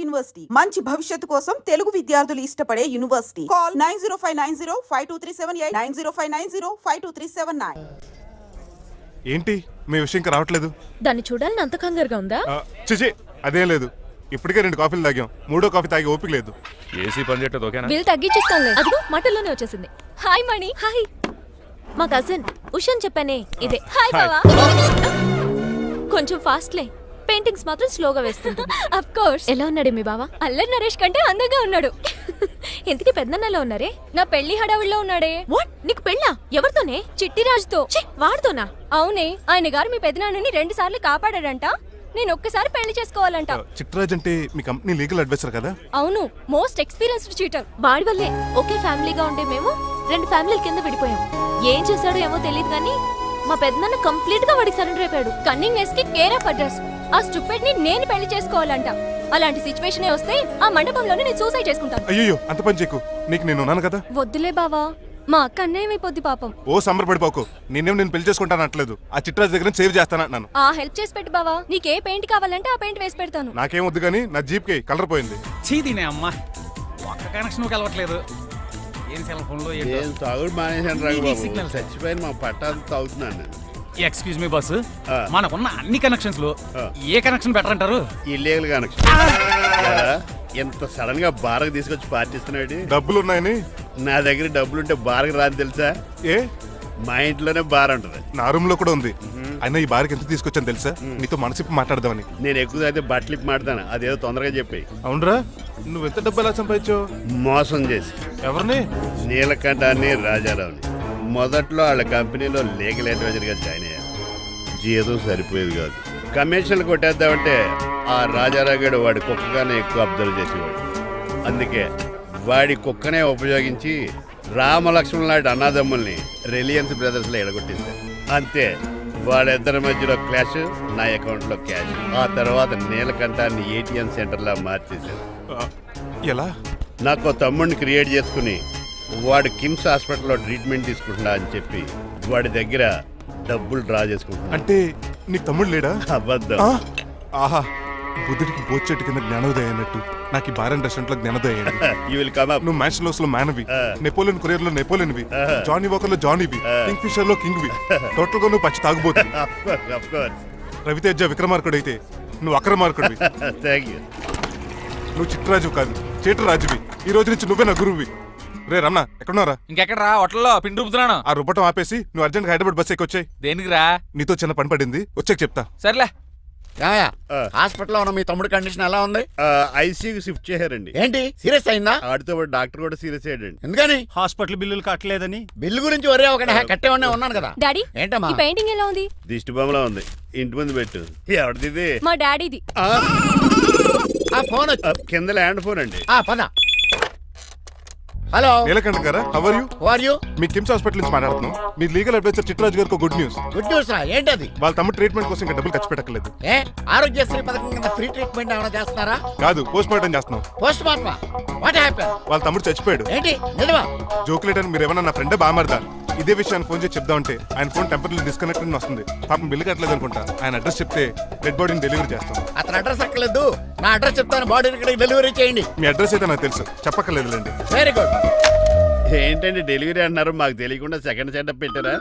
University మంచి భవిష్యత్తు కోసం తెలుగు విద్యార్థులు ఇష్టపడే యూనివర్సిటీ. కాల్ 9059052378 9059052379. ఏంటి మీ విషయం ఇంకా రావట్లేదు? దాన్ని చూడాలని అంత కంగారుగా ఉందా? చిచి అదేం లేదు. ఇప్పటికే 2 కాఫీలు తాగాం. 3వ కాఫీ తాగి ఓపిక లేదు. ఏసీ పని చేయట్లేదు. ఓకేనా? బిల్ తగ్గించిస్తానులే. అదిగో మాటల్లోనే వచ్చేసింది. హాయ్ మణి. హాయ్. మా కజిన్ ఉషాన్ చెప్పానే ఇదే. హాయ్ బావా. కొంచెం ఫాస్ట్లే. పెయింటింగ్స్ మాత్రం స్లోగా వేస్తుంది. Of course. ఎలా ఉన్నాడే మీ బావ? అల్లరి నరేష్ కంటే అందంగా ఉన్నాడు. ఇంతకీ పెద్దన్నలో ఉన్నారే? నా పెళ్లి హడావుల్లో ఉన్నాడే. వాట్? నీకు పెళ్ళా? ఎవరితోనే? చిట్టిరాజుతో. వాడితోనా? అవునే. ఆయన గారు మీ పెద్దనాన్నని 2 సార్లు కాపాడాడంట. నేను ఒక్కసారి పెళ్లి చేసుకోవాలంట. చిట్రాజ్ అంటే మీ కంపెనీ లీగల్ అడ్వైజర్ కదా? అవును, మోస్ట్ ఎక్స్పీరియన్స్డ్ చీటర్. వాడి వల్లే ఒకే ఫ్యామిలీగా ఉండే మేము 2 ఫ్యామిలీల కింద విడిపోయాం. ఏం చేశాడో ఏమో తెలియదు కానీ మా పెద్దనాన్న కంప్లీట్ గా వాడికి సరెండర్ అయిపోయాడు. కన్నింగ్నెస్ కి కేర్ ఆఫ్ అడ్రస్. ఆ స్టూపిడ్ ని నేను పెళ్లి చేసుకోవాలంట. అలాంటి సిచువేషన్ వస్తే ఆ మండపంలోనే నేను సూసైడ్ చేసుకుంటాను. అయ్యో అంత పని చేయకు. నీకు నేను ఉన్నాను కదా. వద్దులే బావా, మా అక్క అన్యాయమైపోద్ది పాపం. ఓ సంబరపడిపోకు. నేను పెళ్లి చేసుకుంటాను అంటలేదు. ఆ చిట్రాజ్ దగ్గర సేవ్ చేస్తానంటున్నాను. ఆ హెల్ప్ చేసి పెట్టి బావా. నీకే పెయింట్ కావాలంటే ఆ పెయింట్ వేసి పెడతాను. నాకేం వద్దు కానీ నా జీప్ కి కలర్ పోయింది. చీదీనే అమ్మా, ఒక్క కనెక్షన్ కలవట్లేదు. ఏం సెల్ ఫోన్ లో ఏం తాగుడు మానేశాను రాఘబాబు. చచ్చిపోయిన మా పట్టాలు తాగుతున్నాను నేను. ఎక్స్క్యూజ్ మీ బస్సు, మనకున్న అన్ని కనెక్షన్స్ లో ఏ కనెక్షన్ బెటర్ అంటారు? Illegal connection. ఎంత సడన్ గా బారకు తీసుకొచ్చి పార్టీస్తున్నాడు. డబ్బులు ఉన్నాయని. నా దగ్గర డబ్బులుంటే బారకు రాని తెలుసా? ఏ మా ఇంట్లోనే బార్ ఉంటది. నా రూమ్ లో కూడా ఉంది. అయినా ఈ బార్కి ఎంత తీసుకొచ్చాను తెలుసా? నీతో మనసిప్పి మాట్లాడదామని. నేను ఎక్కువ అయితే బట్టలిప్పి మాడతాను. అదేదో తొందరగా చెప్పి. అవునరా, నువ్వు ఎంత డబ్బు ఎలా సంపాదించావు? మోసం చేసి. ఎవరిని? నీలకంఠాన్ని, రాజారావుని. మొదట్లో వాళ్ళ కంపెనీలో లీగల్ అడ్వైజర్ గా జాయిన్ అయ్యాను. జీతం సరిపోయేది కాదు. కమిషన్లు కొట్టేద్దామంటే ఆ రాజారావు గడు వాడి కుక్కగానే ఎక్కువ అబ్జర్వ్ చేసేవాడు. అందుకే వాడి కుక్కనే ఉపయోగించి రామలక్ష్మణ్ లాంటి అన్నదమ్ముల్ని రిలయన్స్ బ్రదర్స్ లో ఎడగొట్టించారు. అంతే, వాళ్ళిద్దరి మధ్యలో క్లాష్, నా అకౌంట్ లో క్యాష్. ఆ తర్వాత నీలకంఠాన్ని ఏటీఎం సెంటర్ లా మార్చేశారు. ఎలా? నాకు తమ్ముడిని క్రియేట్ చేసుకుని వాడు కిమ్స్ హాస్పిటల్లో ట్రీట్మెంట్ తీసుకుంటున్నా అని చెప్పి వాడి దగ్గర డబ్బులు డ్రా చేసుకుంటున్నా. అంటే నీకు తమ్ముడు లేడా? అబద్ధం. ఆహా, బుద్ధుడికి బోచెట్టు కింద జ్ఞానోదయం అన్నట్టు నాకు ఈ బార్ అండ్ రెస్టారెంట్ లో జ్ఞానోదయం అయింది. నువ్వు మ్యాన్షన్ హౌస్ లో మ్యాన్వి, నెపోలియన్ కొరియర్ లో నెపోలియన్వి, జానీ వాకర్ లో జానీవి, కింగ్ ఫిషర్ లో కింగ్వి. టోటల్ గా నువ్వు పచ్చి తాగుబోతుంది. రవితేజ విక్రమార్కుడు అయితే నువ్వు అక్రమార్కుడివి. నువ్వు చిట్రాజు కాదు, చీటరాజువి. ఈ రోజు నుంచి నువ్వే నా గురువువి. రే రమణ, ఎక్కడున్నారా? ఇంకెక్కడ రా, హోటల్లో పిండి రూపుతున్నాను. ఆ రుబ్బటం ఆపేసి నువ్వు అర్జెంట్ హైదరాబాద్ బస్ ఎక్కొచ్చాయి. దేనికి రా? నీతో చిన్న పని పడింది, వచ్చాక చెప్తా. సర్లే. హాస్పిటల్లో ఉన్న మీ తమ్ముడు కండిషన్ ఎలా ఉంది? ఐసీయూకి షిఫ్ట్ చేశారండి. ఏంటి, సీరియస్ అయిందా? ఆడితో డాక్టర్ కూడా సీరియస్ అయ్యాడండి. ఎందుకని? హాస్పిటల్ బిల్లులు కట్టలేదని. బిల్లు గురించి ఒరే ఒకటి కట్టేవాడినే ఉన్నాను కదా. డాడీ, ఏంటమ్మా ఈ పెయింటింగ్ ఎలా ఉంది? దిష్టి బొమ్మలా ఉంది. ఇంటి ముందు పెట్టు. ఎవరిది? మా డాడీది. ఆ ఫోన్ కింద ల్యాండ్ ఫోన్ అండి. పద. హలో నీలకంఠ గారా, how are you? Who are you? మీ కిమ్స్ హాస్పిటల్ నుంచి మాట్లాడుతున్నాం. మీ లీగల్ అడ్వైజర్ చిట్రాజు గారికి గుడ్ న్యూస్. గుడ్ న్యూస్ రా, ఏంటది? వాళ్ళ తమ్ముడు ట్రీట్మెంట్ కోసం ఇంకా డబ్బులు ఖర్చు పెట్టలేదు. ఏ ఆరోగ్యశ్రీ పథకం కింద ఫ్రీ ట్రీట్మెంట్ ఏమైనా చేస్తున్నారా? కాదు, పోస్ట్ మార్టం చేస్తున్నాం. పోస్ట్ మార్టమా? What happen? వాళ్ళ తమ్ముడు చచ్చిపోయాడు. ఏంటి నిజమా? జోకులేట్ అని మీరు ఏమన్నా నా ఫ్రెండ్ బామర్దా? ఇదే విషయాన్ని ఫోన్ చేసి చెప్దామంటే ఆయన ఫోన్ టెంపరీ డిస్కనెక్ట్ అని వస్తుంది. పాపం బిల్లు కట్టలేదు అనుకుంటా. ఆయన అడ్రస్ చెప్తే డెడ్ బాడీని డెలివరీ చేస్తాం. అతను అడ్రస్ అక్కర్లేదు, నా అడ్రస్ చెప్తాను, బాడీని ఇక్కడికి డెలివరీ చేయండి. మీ అడ్రస్ అయితే నాకు తెలుసు, చెప్పక్కర్లేదులేండి. Very good. ఏంటండి డెలివరీ అన్నారు, మాకు తెలియకుండా సెకండ్ సెటప్ పెట్టారా?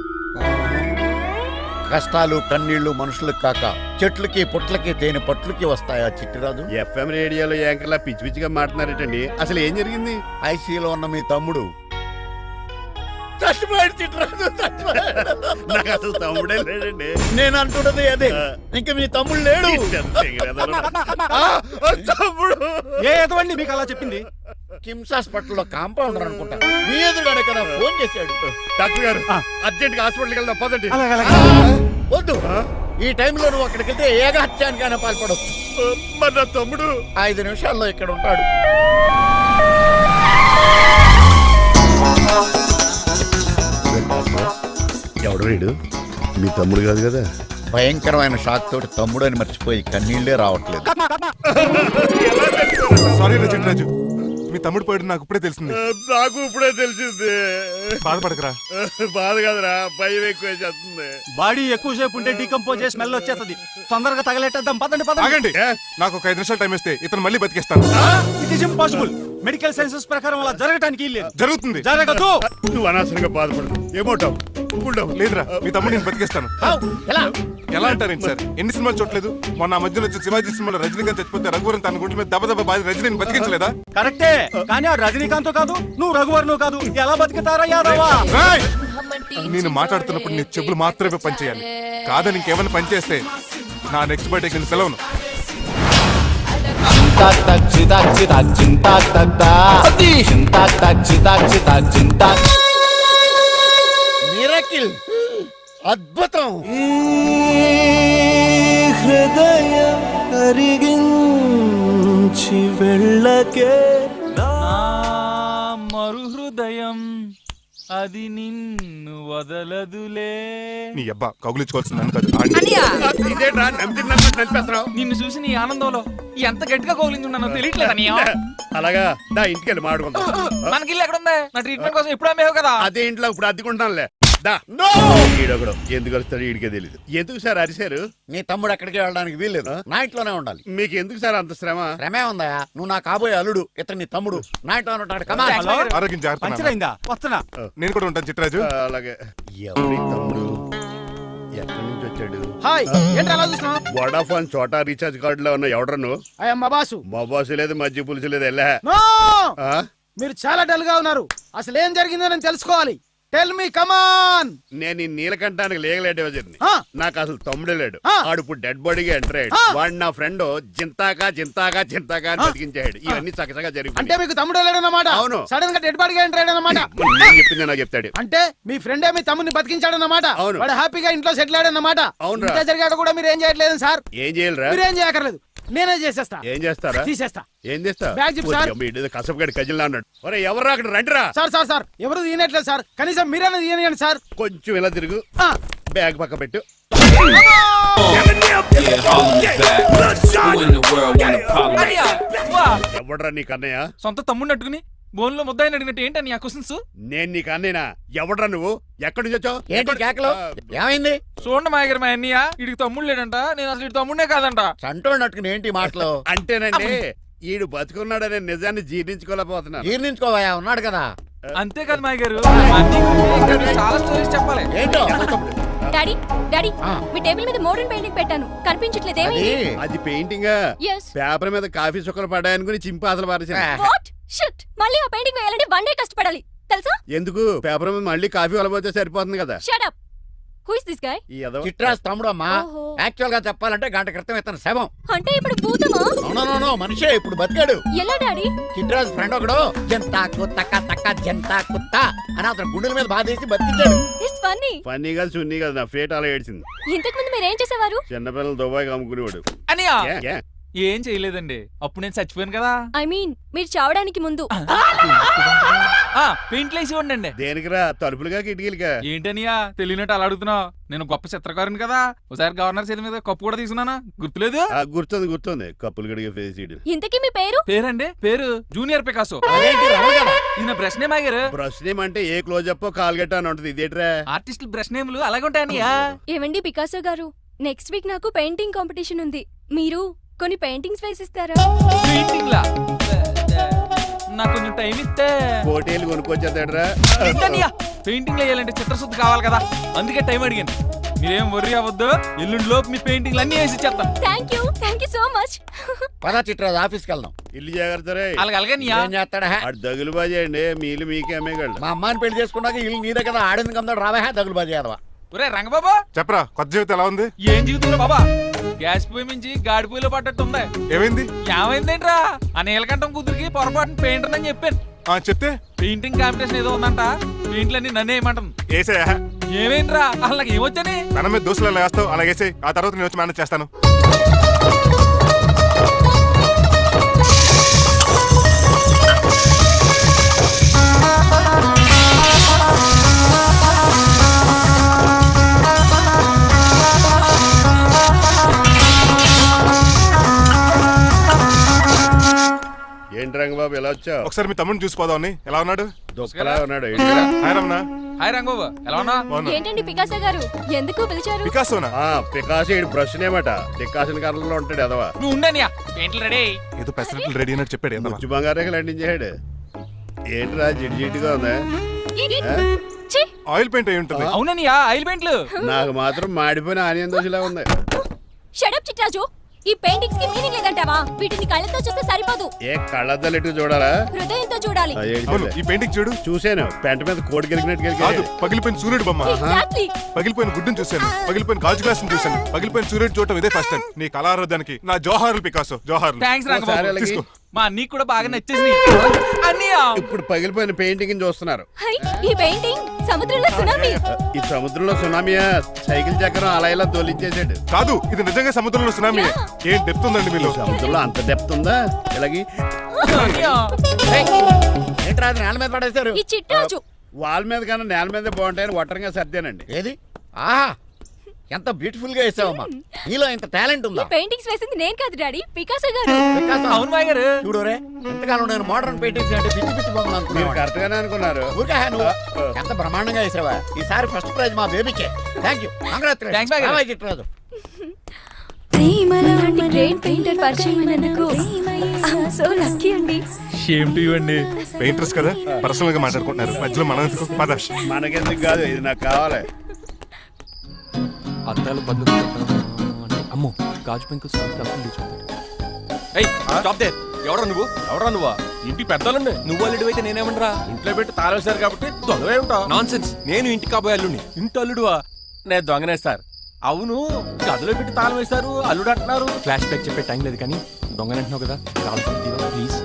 కష్టాలు కన్నీళ్లు మనుషులకు కాక చెట్లకి పుట్లకి తేనె పట్లకి వస్తాయా చిట్టిరాజు? ఎఫ్ఎం రేడియోలో యాంకర్లా పిచ్చి పిచ్చిగా మాట్లాడారేటండి. అసలు ఏం జరిగింది? ఐసీయూలో ఉన్న మీ తమ్ముడు చచ్చిపోయాడు. చిట్టిరాజు చచ్చిపోయాడు. నాకు అసలు తమ్ముడే లేడండి. నేను అంటున్నది అదే, ఇంకా మీ తమ్ముడు లేడు. తమ్ముడు ఏ ఎదవండి మీకు అలా చెప్పింది? కిమ్స్ హాస్పిటల్లో కాంపౌండర్ అనుకుంటా, మీ ఎదురుగానే కదా ఫోన్ చేశాడు. డాక్టర్ గారు అర్జెంట్ గా హాస్పిటల్కి వెళ్దాం పదండి. వద్దు, ఈ టైంలో నువ్వు అక్కడికి వెళ్తే ఏకహత్యానికైనా పాల్పడవచ్చు. మరి నా తమ్ముడు 5 నిమిషాల్లో ఇక్కడ ఉంటాడు. ఎవడు వీడు? మీ తమ్ముడు కాదు కదా? భయంకరమైన షాక్ తోటి తమ్ముడు అని మర్చిపోయి కన్నీళ్లే రావట్లేదు. సారీ చిట్రాజు, మీ తమ్ముడు పోయాడు నాకు ఇప్పుడే తెలిసింది. నాకు ఇప్పుడే తెలిసింది. బాధపడకరా. బాధ కదరా, భయం ఎక్కువ చేస్తుంది. బాడీ ఎక్కువసేపు ఉంటే డీకంపోజ్ చేసి స్మెల్ వచ్చేస్తుంది. తొందరగా తగలెట్టేద్దాం, పదండి పదండి. ఆగండి, నాకు ఒక 5 నిమిషాలు టైం ఇస్తే ఇతను మళ్ళీ బతికేస్తాను. It is impossible. Medical sciences ప్రకారం అలా జరగటానికి లేదు. జరుగుతుంది. జరగదు. నువ్వు అనవసరంగా బాధపడదు. ఏమోటావు? లేదురా, మీ తమ్ముడు నేను బతికేస్తాను. ఎలా అంటారేంటి సార్? ఎన్ని సినిమాలు చూడలేదు? మొన్న ఆ మధ్యలో వచ్చి శివాజీ సినిమాలో రజనీకాంత్ చచ్చిపోతే రఘువరన్ తన గుండె మీద దెబ్బ బాధ రజనీని బతికించలేదా? కరెక్టే, కానీ ఆ రజనీకాంత్ కాదు, నువ్వు రఘువర్ను కాదు. ఎలా బతుకుతారా యాదవా? రేయ్! నేను మాట్లాడుతున్నప్పుడు నీ చెప్పులు మాత్రమే పనిచేయాలి. కాదని ఇంకేమైనా పనిచేస్తే నా నెక్స్ట్ బర్త్డేకి నేను సెలవును. మిరకిల్, అద్భుతం. హృదయం కరిగించి వెళ్ళకే మరు హృదయం అది నిన్ను వదలదులే. నీ అబ్బా కౌగులించుకోవాల్సింది నన్ను కాదు. ఇదేట్రా నడిపేస్తున్నావు? నిన్ను చూసి నీ ఆనందంలో ఎంత గట్టిగా కౌలించున్నానో తెలియట్లేదా నీ? అలాగా దా ఇంటికి వెళ్ళి మాడుకుందాం. మనకి ఇల్లు ఎక్కడ ఉంది? నా ట్రీట్మెంట్ కోసం ఎప్పుడు అమ్మేవు కదా. అదే ఇంట్లో ఇప్పుడు అద్దెకుంటానులే. దా. ఈడొకడు ఎందుకు వస్తాడు ఈడికే తెలీదు. ఎందుకు సార్ అరిశారు? నీ తమ్ముడు ఎక్కడికి వెళ్ళడానికి వీల్లేదు, నా ఇంట్లోనే ఉండాలి. మీకు ఎందుకు సార్ అంత శ్రమ? శ్రమే ఉందా? నువ్వు నా కాబోయే అల్లుడు, ఇతను నీ తమ్ముడు, నా ఇంట్లోనే ఉంటాడు. కమా. హలో, ఆరోగ్యం జాగ్రత్త నాన్న. పంచరైందా? వస్తున్నా. నేను కూడా ఉంటాను చిట్రాజు. అలాగే. ఎవరి తమ్ముడు ఎక్కడి నుంచి వచ్చాడు? హాయ్, ఏంటి అలా చూస్తున్నావు? వడాఫోన్ చోటా రీఛార్జ్ కార్డులో ఉన్న ఎవడరా నువ్వు? మా బాసు. మా బాసు లేదు, మజ్జి పులుసు లేదు. వెళ్ళా. నో! ఆ? మీరు చాలా డల్ గా ఉన్నారు. అసలు ఏం జరిగిందో నేను తెలుసుకోవాలి. టెల్ మీ, కమాన్. నేను ఈ నీలకంఠానికి లేగలేడు వజర్ని. ఆ. నాకు అసలు తమ్ముడే లేడు. ఆ. ఆడు ఇప్పుడు డెడ్ బాడీగా ఎంటర్ అయ్యాడు. ఆ. వాడు నా ఫ్రెండ్ జింతాకా జింతాకా జింతాకా అని బతికించాడు. ఇవన్నీ చక్కగా అంటే జరిగిపోయి. మీకు తమ్ముడు లేడన్నమాట. అవును. సడన్ గా డెడ్ బాడీగా ఎంటర్ అయ్యాడన్నమాట. నేను చెప్పింది నాకు చెప్తాడు. అంటే మీ ఫ్రెండే మీ తమ్ముని బతికించాడన్నమాట. అవును. వాడు హ్యాపీగా ఇంట్లో సెటిల్ అయ్యాడన్నమాట. అవునురా. ఇంత జరిగాక కూడా మీరు ఏం చేయట్లేదు సార్. ఏం చేయాలిరా? మీరేం చేయక్కర్లేదు, నేనే చేసేస్తా. ఏం చేస్తారా? తీసేస్తా. ఏం చేస్తా? బ్యాగ్ చెప్పు సార్. కసపగడి కజిల్లా అన్నాడు. ఒరే ఎవరు అక్కడ రండిరా. సార్ సార్ సార్, ఎవరు తీయనట్లేదు సార్. కనీసం మీరైనా తీయనియండి సార్. కొంచెం ఇలా తిరుగు. ఆ. బ్యాగ్ పక్క పెట్టు. ఎవడ్రా నీకు అన్నయ్య? సొంత తమ్ముడిని అట్టుకుని బోన్లో ముద్దాయిని అడిగినట్టు ఏంటని ఆ క్వశ్చన్స్? నేను నీకు అన్నయ్యనా? ఎవడ్రా నువ్వు? ఎక్కడి నుంచి వచ్చావు? ఏంటి కేకలు? ఏమైంది? చూడండి మా దగ్గర మా అన్నయ్య ఇడికి తమ్ముడు లేడంట. నేను అసలు ఇటు తమ్ముడే కాదంట. చంటోడు నట్టుకుని ఏంటి మాటలు? అంటేనండి ఈడు బతుకున్నాడనే నిజాన్ని జీర్ణించుకోలేకపోతున్నాను. జీర్ణించుకోవయా, ఉన్నాడు కదా. అంతేకాదు మా గారు, చాలా స్టోరీస్ చెప్పాలి. ఏంటో డాడీ డాడీ, ఆ. మీ టేబుల్ మీద మోడర్న్ పెయింటింగ్ పెట్టాను, కనిపించట్లేదేమి? అది అది పెయింటింగ్. Yes. పేపర్ మీద కాఫీ చుక్కలు పడ్డాయనుకుని చింపి అసలు పారేసాను. వాట్ షిట్, మళ్ళీ ఆ పెయింటింగ్ వేయాలంటే 1 డే కష్టపడాలి తెలుసా? ఎందుకు? పేపర్ మీద మళ్ళీ కాఫీ వలపోతే సరిపోతుంది కదా. Shut up. Who is this guy? ఈ ఎదవ. చిట్రాజ్ తమ్ముడు అమ్మా. ఓహో. యాక్చువల్ గా చెప్పాలంటే గంట క్రితం ఇతను శవం. అంటే ఇప్పుడు భూతమా? నో మనిషే ఇప్పుడు బతికాడు. ఎలా డాడీ? చిట్రాజ్ ఫ్రెండ్ ఒకడు జంతా కుత్త తక్క జంతా కుత్త అని అతను గుండెల మీద బాధేసి బతికించాడు. It's funny. ఫన్నీ కాదు, సున్నీ కాదు, నా ఫేట్ అలా ఏడ్చింది. ఇంతకు ముందు మీరు ఏం చేసేవారు? చిన్నపిల్లలు దుబాయ్కి అమ్ముకునేవాడు. అనియా ఏ, ఏ? ఏం చేయలేదండి, అప్పుడు నేను చచ్చిపోయాను కదా. ఐ మీన్ మీరు చావడానికి ముందు. పెయింట్లు వేసి ఉండండి. దేనికిరా? తలుపులుగా కిటికీలుగా? ఏంటనియా తెలియనట్టు అలా అడుగుతున్నావు? నేను గొప్ప చిత్రకారుని కదా. ఒకసారి గవర్నర్ చేతి మీద కప్పు కూడా తీసుకున్నానా, గుర్తులేదు? గుర్తుంది కప్పులు గడిగే ఫేస్ ఇడు. ఇంతకీ మీ పేరు? పేరండి, పేరు జూనియర్ పికాసో. అదేంటి రమణ? ఈయన బ్రష్ నేమ్ ఆగారు. బ్రష్ నేమ్ అంటే ఏ క్లోజప్ కాల్గట్ట అని ఉంటుంది. ఇదేట్రా? ఆర్టిస్టులు బ్రష్ నేమ్లు అలాగే ఉంటాయనియా. ఏవండి పికాసో గారు, నెక్స్ట్ వీక్ నాకు పెయింటింగ్ కాంపిటీషన్ ఉంది. మీరు కొన్ని పెయింటింగ్స్ వేసిస్తారా? పెయింటింగ్ లా నాకు కొంచెం టైం ఇస్తే. కోటేలు కొనుక్కొచ్చేదేట్రా? పెయింటింగ్ వేయాలంటే చిత్రశుద్ధి కావాలి కదా, అందుకే టైం అడిగాను. మీరేం వర్రీ అవ్వద్దు, ఎల్లుండి లోపు మీ పెయింటింగ్లు అన్ని వేసి ఇచ్చేస్తాను. Thank you so much. పదా చిట్రాజ్ ఆఫీస్కి వెళ్దాం. ఇల్లు జాగ్రత్త రే. అలాగే ఏం చేస్తాడా? అటు దగులు బాజేయండి, మీలు మీకే అమ్మేగాళ్ళు. మా అమ్మాయిని పెళ్లి చేసుకున్నాక ఇల్లు నీదే కదా, ఆడింది కమ్దాడు రావా దగులు బాజీ యాదవా. ఒరే రంగబాబా, చెప్పరా, కొత్త జీవితం ఎలా ఉంది? ఏం జీవితంలో బాబా, గ్యాస్ పొయ్యి మించి గాడి పొయ్యిలో పడ్డట్టు ఉంది. ఏమైంది? ఏమైందేంట్రా, ఆ నీలకంఠం కూతురికి పొరపాటున పెయింటర్ అని చెప్పాను. చెప్తే పెయింటింగ్ కాంపిటీషన్ ఏదో ఉందంట, పెయింట్లన్నీ నన్నే ఏమంటుంది. ఏసేయా, ఏమైందిరా, అసలు నాకు ఏమొచ్చని? తన మీద దోస్తులు ఎలా వేస్తావు అలాగేసే, ఆ తర్వాత నేను వచ్చి మేనేజ్ చేస్తాను. ఏంటి రంగబాబు ఎలా వచ్చావు? ఒకసారి మీ తమ్ముడిని చూసిపోదామని. ఎలా ఉన్నాడు? దుఃఖలా ఉన్నాడు. ఏంటిరా? హాయ్ రమణ. హాయ్ రంగబాబు ఎలా ఉన్నా? బాగున్నా. ఏంటండి పికాసో గారు ఎందుకు పిలిచారు? పికాసోనా? పికాసి బ్రష్ నేమట డికాషన్ కర్రలో ఉంటాడు ఎదవా. నువ్వు ఉండనియా పెయింట్లు రెడీ. ఏదో పెసరట్లు రెడీ అయినట్టు చెప్పాడు ఏదో. ముచ్చు బంగారే లండించాడు. ఏంట్రా జిడ్జిడ్గా ఉందా? ఛీ! ఆయిల్ పెయింట్ అయి ఉంటుంది. అవుననియా ఆయిల్ పెయింట్లు. నాకు మాత్రం మాడిపోయిన ఆనియన్ దోశలా ఉంది. షడప్ చిట్రాజు, ఈ పెయింటింగ్స్ కి మీనింగ్ లేదంటావా? వీటిని కళ్ళతో చూస్తే సరిపోదు, ఏ కళ్ళద్దాలు ఎటు చూడాలా? హృదయంతో చూడాలి. అవును, ఈ పెయింటింగ్ చూడు. చూసాను, పెంట మీద కోడి గెలిగినట్టు కాదు, గెలిగాడు. పగిలిపోయిన సూర్యుడు బొమ్మ. Exactly. పగిలిపోయిన గుడ్డును చూశాను, పగిలిపోయిన గాజు గ్లాస్ చూశాను, పగిలిపోయిన సూర్యుడు చూడటం ఇదే ఫస్ట్ టైం. నీ కళారాధానికి నా జోహార్లు పికాసో, జోహార్లు. థ్యాంక్స్ ఒకసారి రంగబాబు. అలాగే. తీసుకో. మా నీకు కూడా బాగా నచ్చేసింది అన్నయ్య. ఇప్పుడు పగిలిపోయిన పెయింటింగ్ చూస్తున్నారు. హై, ఈ పెయింటింగ్ సముద్రంలో సునామీ. ఈ సముద్రంలో సునామీయా? సైకిల్ చక్రం అలా ఇలా దొలించేసాడు. కాదు, ఇది నిజంగా సముద్రంలో సునామీ. ఏం డెప్త్ ఉందండి మీలో. సముద్రంలో అంత డెప్త్ ఉందా? ఇలాగి అన్నయ్య. ఏంట్రా అది నేల మీద పడేశారు? ఈ చిట్రాజు వాల్ మీద కన్నా నేల మీద బాగుంటాయని ఒట్టరంగా సర్దానండి. ఏది? ఆహా, ఎంత బ్యూటిఫుల్ గా వేసావమ్మా. నీలో ఇంత టాలెంట్ ఈ ఉందా? పెయింటింగ్స్ వేసింది నేను కాదు డాడీ, పికాసో గారు. వికాసం. అవును మాయ గారు. చూడురే, ఎంతకాలం నేను మోడర్న్ పెయింటింగ్స్ అంటే పిచ్చి పిచ్చి బొమ్మలు మీరు అనుకున్నాను. కరెక్ట్ గానే అనుకున్నారు. ఊరికే నువ్వు ఎంత బ్రహ్మాండంగా వేసావా. ఈసారి ఫస్ట్ ప్రైజ్ మా బేబీకే. థ్యాంక్ యూ, Thanks, బాయ్ గారు. చిట్రాజు. ఇలాంటి గ్రేట్ పెయింటర్ పరిచయం అయినందుకు సో లక్కీ అండి. షేమ్ టు యు అండి. పెయింటర్స్ కదా, పర్సనల్ గా మాట్లాడుకుంటున్నారు. మధ్యలో మనం ఎందుకు? పద. మనకెందుకు కాదు, ఇది నాకు కావాలి. అద్దాలు బదులు అమ్మో గాజు పెంకులు స్టాప్ దే. ఎవరా నువ్వా? ఇంటి పెద్దలుండే. నువ్వు అల్లుడు అయితే నేనేమంటరా? ఇంట్లో పెట్టి తాళేశారు కాబట్టి దొంగవే ఉంటావు. Non sense. నేను ఇంటి కాబోయే అల్లుడిని. ఇంటి అల్లుడువా? నేను దొంగనే సార్. అవును, గదిలో పెట్టి తాళం వేశారు, అల్లుడు అంటున్నారు. ఫ్లాష్ బ్యాక్ చెప్పే టైం లేదు కానీ దొంగనంటున్నావు కదా, ప్లీజ్.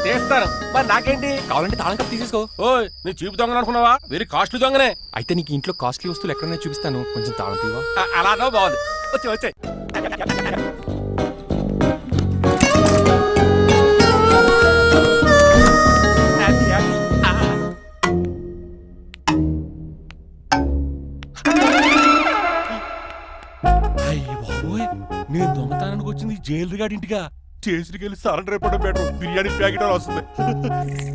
చేస్తారు మరి నాకేంటి? కావాలంటే తాళం కప్పు తీసేసుకో. ఓయ్, నీ చూపు దొంగను అనుకున్నావా? వెరీ కాస్ట్లీ దొంగనే. అయితే నీకు ఇంట్లో కాస్ట్లీ వస్తువులు ఎక్కడైనా చూపిస్తాను, కొంచెం తాళం తీవా? అలానో బాగుంది. వచ్చే అయ్య బాబోయ్, నేను దొంగతనానికి వచ్చింది జైలు గాడి ఇంటిగా. చేసిరికెళ్ళి సరెండర్ అయిపోవడం బెటర్. బిర్యానీ ప్యాకెట్ అని వస్తుంది.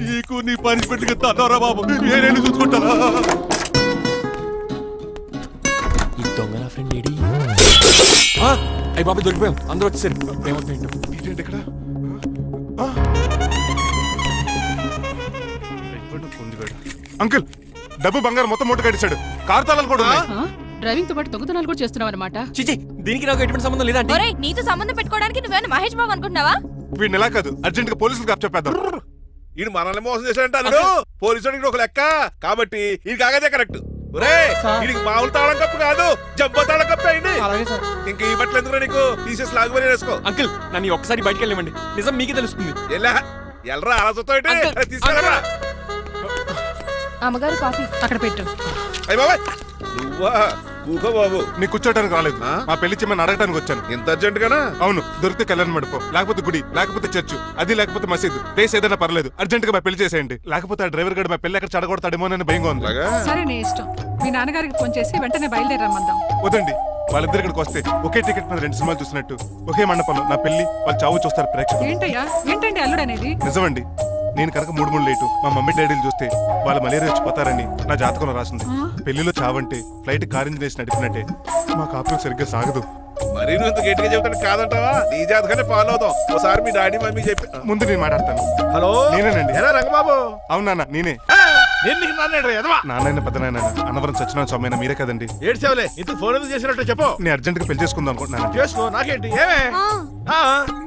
నీకు నీ పనిష్మెంట్ తన్నారా బాబు, నేనేళ్ళు చూసుకుంటారా? ఈ దొంగ నా ఫ్రెండ్ ఏడి? అయ్యి బాబు దొరికిపోయాం, అందరూ వచ్చేసారు. ఏమవుతుంది ఇక్కడ అంకుల్, డబ్బు బంగారం మొత్తం మూట కట్టించాడు. కారు తాళాలు కూడా ఉన్నాయి. డ్రైవింగ్ తో పాటు దొంగతనాలు కూడా చేస్తున్నావు అనమాట. చిచి, దీనికి నాకు ఎటువంటి సంబంధం లేదండి. ఒరేయ్, నీతో సంబంధం పెట్టుకోవడానికి నువ్వేనా మహేష్ బాబు అనుకుంటున్నావా? వీడిని ఎలా కాదు, అర్జెంట్ గా పోలీసులకు అప్పచెప్పేద్దాం. ఈయన మనల్ని మోసం చేశాడంటారు. పోలీసుడికి ఒక లెక్క కాబట్టి ఇది కాగదే కరెక్ట్. వీడికి మామూలు తాళం కప్పు కాదు, జబ్బ తాళం కప్పు అయింది. ఇంకా ఈ బట్టలు ఎందుకు నీకు? తీసేసి లాగుమని వేసుకో. అంకుల్, నన్ను ఒక్కసారి బయటికి వెళ్ళమండి, నిజం మీకే తెలుస్తుంది. ఎల్రా ఆలోచనతో తీసుకెళ్ళరా. అమ్మగారు కాఫీ అక్కడ పెట్టు. అయ్య బాబాయ్, నువ్వా? కూకో బాబు. నీ కూర్చోటానికి రాలేదు, మా పెళ్లి చెమ్మని అడగటానికి వచ్చాను. ఇంత అర్జెంట్ గానా? అవును, దొరికితే కళ్యాణ మండపం, లేకపోతే గుడి, లేకపోతే చర్చ్, అది లేకపోతే మసీదు, ప్లేస్ ఏదైనా పర్లేదు. అర్జెంట్ గా మా పెళ్లి చేసేయండి, లేకపోతే ఆ డ్రైవర్ గడు మా పెళ్లి ఎక్కడ చెడగొడతాడేమోనని భయంగా ఉంది. సరే, నీ ఇష్టం. మీ నాన్నగారికి ఫోన్ చేసి వెంటనే బయలుదేరమ్మందాం. వదండి, వాళ్ళిద్దరు ఇక్కడికి వస్తే ఒకే టికెట్ మీద 2 సినిమాలు చూసినట్టు, ఒకే మండపంలో నా పెళ్లి, వాళ్ళ చావు చూస్తారు ప్రేక్షకులు. ఏంటండి అల్లుడు అనేది? నిజమండి, నేను కనుక 3 లేటు మా మమ్మీ డాడీలు చూస్తే వాళ్ళ మలేరియా వచ్చిపోతారని నా జాతకంలో రాసింది. పెళ్లిలో చావంటే ఫ్లైట్ కార్ ఇంజిన్ వేసి నడిపినట్టే. మా కాపురం సరిగ్గా సాగదు. మరి నువ్వు ఇంత గట్టిగా చెబుతాను కాదంటావా? నీ జాతకాన్ని ఫాలో అవుతాం. ఒకసారి మీ డాడీ మమ్మీ చెప్పి ముందు నేను మాట్లాడతాను. హలో, నేనేనండి. ఎలా రంగబాబు? అవునా, నేనే. నాన్న పెద్ద నాయన అన్నవరం సత్యనారాయణ స్వామి అయినా మీరే కదండి. ఏడ్చేవలే, ఇంతకు ఫోన్ ఎందుకు చేసినట్టు చెప్పు. నేను అర్జెంట్ గా పెళ్లి చేసుకుందాం అనుకుంటున్నాను. చేసుకో, నాకేంటి? ఏమే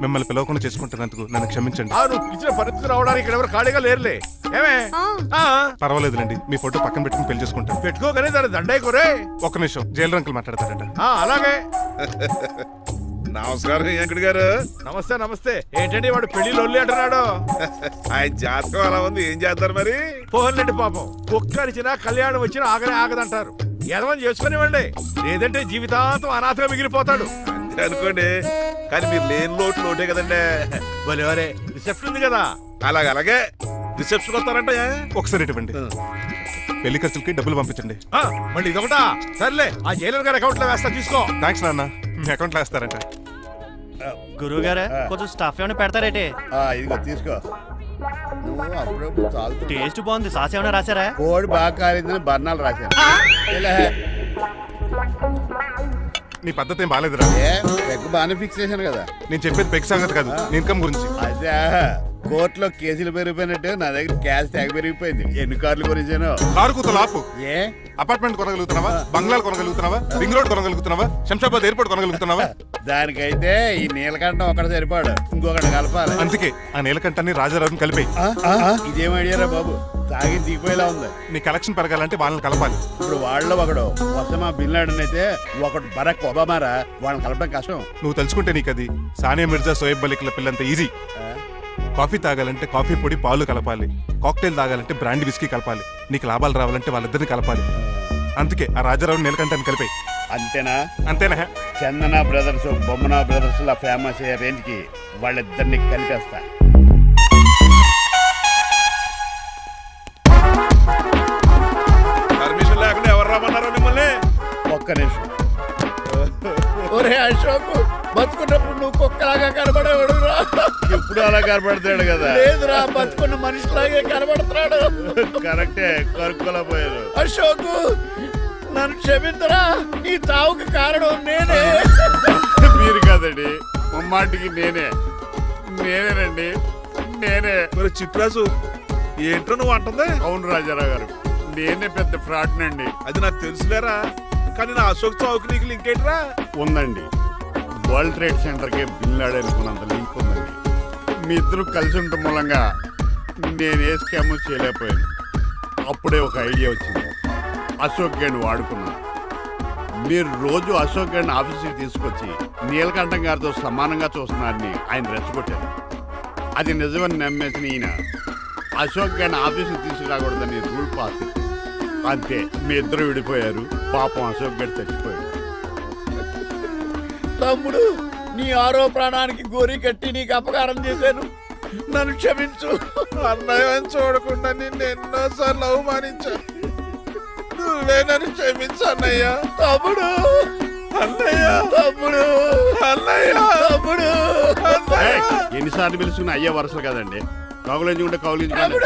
మిమ్మల్ని పిలవకుండా చేసుకుంటున్నందుకు నన్ను క్షమించండి. నువ్వు ఇచ్చిన పరిస్థితి రావడానికి ఇక్కడ ఎవరు ఖాళీగా లేరులే. ఏమే పర్వాలేదులేండి, మీ ఫోటో పక్కన పెట్టుకుని పెళ్లి చేసుకుంటాను. పెట్టుకోగానే దాని దండైకోరే. ఒక్క నిమిషం, జైలు రంకులు మాట్లాడతారట. అలాగే. నమస్కారం వెంకట గారు. నమస్తే నమస్తే. ఏంటండి వాడు పెళ్లి లొల్లి అంటున్నాడు? ఆయన జాతకం అలా ఉంది, ఏం చేస్తారు మరి? పోన్లేండి పాపం, కుక్క అరిచినా కళ్యాణం వచ్చినా ఆగనే ఆగదంటారు. ఎదవని చేసుకునివ్వండి, లేదంటే జీవితాంతం అనాథగా మిగిలిపోతాడు. అంతే అనుకోండి, కానీ మీరు లేని లోటే కదండి. భలేవరే, రిసెప్షన్ ఉంది కదా. అలాగే రిసెప్షన్ వస్తారంట. ఒకసారి ఇటువంటి పెళ్లి ఖర్చులకి డబ్బులు పంపించండి. మళ్ళీ ఇదొకటా? సర్లే, ఆ జైలర్ గారి అకౌంట్ లో వేస్తా, తీసుకో. థ్యాంక్స్ నాన్న, మీ అకౌంట్ లో వేస్తారంట. గురువు గారు కొంచెం స్టఫ్ ఏమైనా పెడతారేటే ఇదిగో తీసుకో నువ్వు అప్పుడప్పుడు చాలు టేస్ట్ బాగుంది సాస్ ఏమైనా రాశారా కోడి బాగా కాలేదని బర్ణాలు రాశాను ఇలా. నీ పద్ధతి ఏం బాగాలేదురా. పెగ్ బాగానే ఫిక్స్ చేశాను కదా. నేను చెప్పేది పెగ్ సంగతి కాదు, ఇన్కమ్ గురించి. అదే కోర్టులో కేసులు పెరిగిపోయినట్టు నా దగ్గర క్యాష్ తెగ పెరిగిపోయింది. ఎన్ని కార్లు గురించాను. కారు కూతలు ఆపు. ఏ అపార్ట్మెంట్ కొనగలుగుతున్నావా, బంగ్లాలు కొనగలుగుతున్నావా, రింగ్ రోడ్ కొనగలుగుతున్నావా, శంషాబాద్ ఎయిర్పోర్ట్ కొనగలుగుతున్నావా? దానికైతే ఈ నీలకంఠం ఒకటి సరిపాడు, ఇంకొకటి కలపాలి. అందుకే ఆ నీలకంఠాన్ని రాజారావుని కలిపి. ఇదేం ఐడియారా బాబు, తాగి దిగిపోయేలా ఉంది. నీ కలెక్షన్ పెరగాలంటే వాళ్ళని కలపాలి. ఇప్పుడు వాళ్ళలో ఒకడు ఒసమా బిన్ లాడెన్ అయితే ఒకడు బరాక్ ఒబామారా, వాళ్ళని కలపడం కష్టం. నువ్వు తలుచుకుంటే నీకు అది సానియా మిర్జా, సోయబ్ మలిక్ల పిల్లంత ఈజీ. కాఫీ తాగాలంటే కాఫీ పొడి పాలు కలపాలి, కాక్టైల్ తాగాలంటే బ్రాండ్ విస్కీ కలపాలి, నీకు లాభాలు రావాలంటే వాళ్ళిద్దరిని కలపాలి. అందుకే ఆ రాజారావు నీలకంఠాన్ని కలిపాయి. అంతేనా? అంతేనా? చందన బ్రదర్స్, బొమ్మన బ్రదర్స్ లా ఫేమస్ అయ్యే రేంజ్ కి వాళ్ళిద్దరిని కలిపేస్తా. పర్మిషన్ లేకుండా ఎవరు రమ్మన్నారో మిమ్మల్ని? ఒక్క నిమిషం. ఒరే అశోక్, బతుకున్నప్పుడు నువ్వు కుక్కలాగా కనబడేవాడురా. ఇప్పుడు అలా కనబడతాడు కదా. లేదురా, బతుకున్న మనిషిలాగే కనబడతాడు. కరెక్టే, కరుక్కులా పోయారు. అశోక్, నన్ను క్షమించరా, ఈ చావుకి కారణం నేనే. మీరు కాదండి, ముమ్మాటికి నేనేనండి, నేనే. మరి చిట్రాజు ఏంటో నువ్వు అంటుంది? అవును రాజారావు గారు, నేనే పెద్ద ఫ్రాడ్ నండి. అది నాకు తెలుసులేరా, కానీ నా అశోక్ చౌక్ నీకు లింక్ ఏంట్రా? ఉందండి, వరల్డ్ ట్రేడ్ సెంటర్ కి బిన్ లాడెన్ అనుకున్నంత లింక్ ఉందండి. మీ ఇద్దరు కలిసి ఉండటం మూలంగా నేను ఏ స్కామ్ చేయలేకపోయాను. అప్పుడే ఒక ఐడియా వచ్చింది, అశోక్ గేణ్ వాడుకున్నాను. మీరు రోజు అశోక్ గేణ్ ఆఫీస్కి తీసుకొచ్చి నీలకంఠం గారితో సమానంగా చూస్తున్నారని ఆయన రెచ్చగొట్టారు. అది నిజమని నమ్మేసిన ఈయన అశోక్ గేణ్ ఆఫీస్కి తీసుకురాకూడదని రూల్ పాస్ చేశారు. అంతే, మీ ఇద్దరు విడిపోయారు. పాపం అశోక్ గేణ్ చచ్చిపోయాడు. తమ్ముడు, నీ ఆరో ప్రాణానికి గోరి కట్టి నీకు అపకారం చేశాను, నన్ను క్షమించు. అన్నయ్య చూడకుండా నిన్ను ఎన్నోసార్లు అవమానించాను, నువ్వే నన్ను క్షమించు అన్నయ్య. తమ్ముడు, అన్నయ్య, తమ్ముడు, అన్నయ్య, తమ్ముడు. ఎన్నిసార్లు పిలుచుకున్న అయ్యే వరుసలు కదండి. కౌలించుకుంటే కౌలించుకోండి.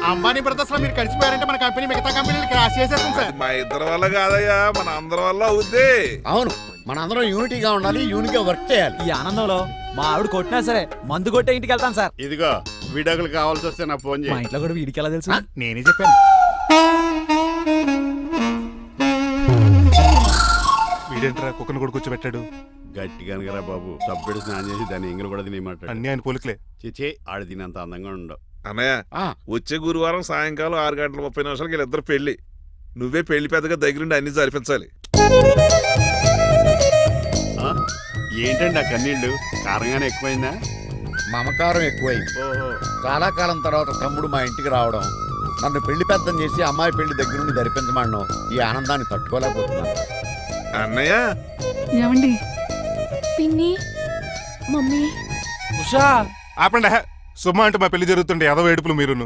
అంబానీ బ్రదర్స్ లో మీరు కలిసిపోయారంటే మన కంపెనీ మిగతా కంపెనీలు క్రాష్ చేసేస్తుంది సార్. మా ఇద్దరి వల్ల కాదయ్యా, మన అందరి వల్ల అవుద్ది. అవును, మనందరం యూనిటీగా ఉండాలి, యూనిట్గా వర్క్ చేయాలి. ఈ ఆనందంలో మా ఆవిడ కొట్టినా సరే మందు కొట్టే ఇంటికి వెళ్తాను సార్. ఇదిగో విడాకులు కావాల్సి వస్తే నాకు ఫోన్ మా చేయి. ఇంట్లో కూడా వీడికి ఎలా తెలుసు? నేనే చెప్పాను. వీడేంట్రా కుక్కను కూడా కూర్చోబెట్టాడు? గట్టిగా అనగరా బాబు, సబ్బెడు స్నానం చేసి దాన్ని ఎంగిలి కూడా తినేయమంటాడు. అన్ని ఆయన పోలికలే. చిచే, ఆడ తినంత అందంగా ఉండవు. అన్నయ్య, వచ్చే గురువారం సాయంకాలం 6:30 వీళ్ళిద్దరు పెళ్లి. నువ్వే పెళ్లి పెద్దగా దగ్గరుండి అన్ని జరిపించాలి. ఏంటండి ఆ కన్నీళ్ళు? కారంగానే ఎక్కువైందా? మమకారం ఎక్కువైంది. ఓహో, చాలా కాలం తర్వాత తమ్ముడు మా ఇంటికి రావడం, నన్ను పెళ్లి పెద్దం చేసి అమ్మాయి పెళ్లి దగ్గర నుండి ధరిపించమనడం, ఈ ఆనందాన్ని తట్టుకోలేకపోతున్నాను. అన్నయ్య, ఏమండి? పిన్ని, మమ్మీ, ఆపండి. సుమా అంటే మా పెళ్లి జరుగుతుంటే ఏదో ఏడుపులు మీరును.